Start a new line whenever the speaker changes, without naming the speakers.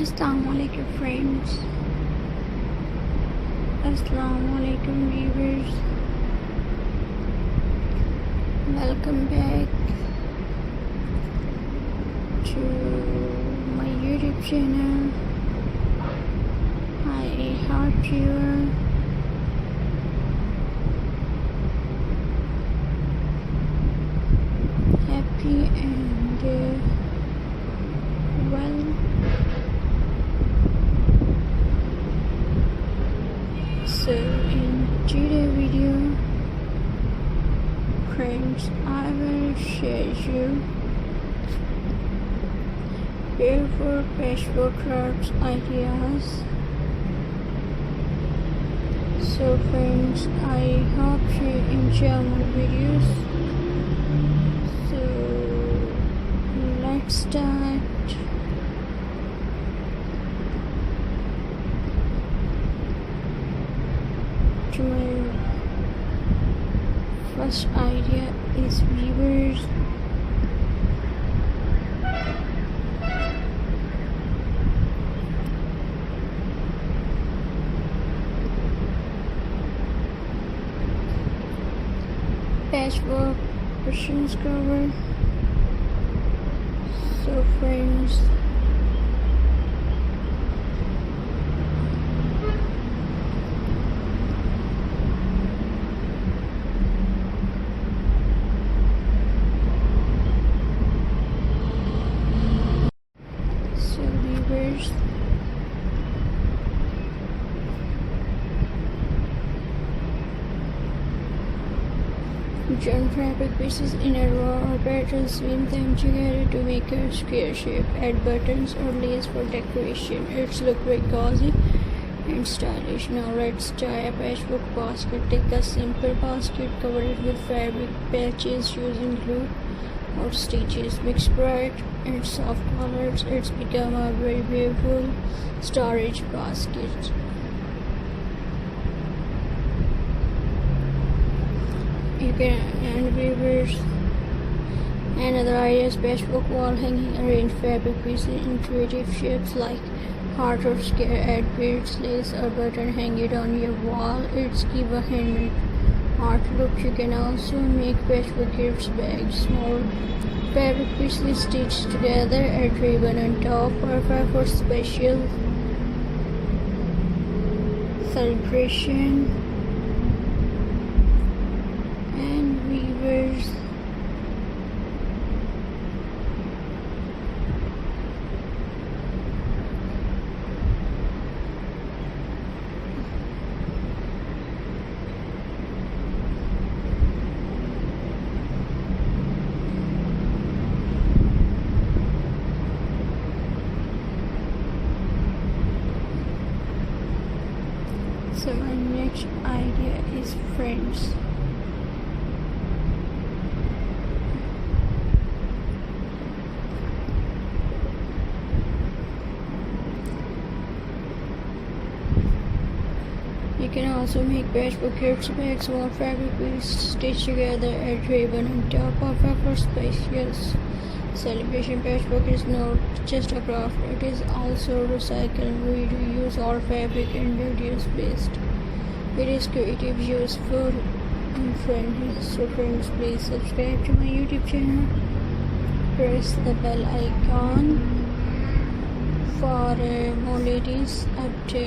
Assalamualaikum friends. Assalamualaikum viewers. Welcome back to my YouTube channel. I hope you are happy and well. So in today's video, friends, I will share you barefoot patchwork crafts ideas. So friends, I hope you enjoy my videos. So let's start. To my first idea is weavers. Patchwork cushions cover. So friends, weavers, join fabric pieces in a row or pattern, seam them together to make a square shape. Add buttons or lace for decoration. It's look very cozy and stylish. Now let's tie a patchwork basket. Take a simple basket, cover it with fabric patches using glue or stitches. Mix bright and soft colors. It's become a very beautiful storage basket. You can end weavers. Another idea is patchwork wall hanging. Arrange fabric pieces in creative shapes like heart or square. Add beads, lace or button. Hang it on your wall. It's give a handmade art look. You can also make patchwork gifts, bags, small fabric pieces stitched together. Add ribbon on top. Perfect for special celebration. And weavers. So my next idea is friends. You can also make patchwork gifts, bags, small fabric pieces stitched together. Add ribbon on top. Perfect for special celebration. Patchwork is not just a craft, it is also recycled. We reuse all fabric and reduce waste. It is creative, useful and friendly. So friends, please subscribe to my YouTube channel. Press the bell icon for more latest updates.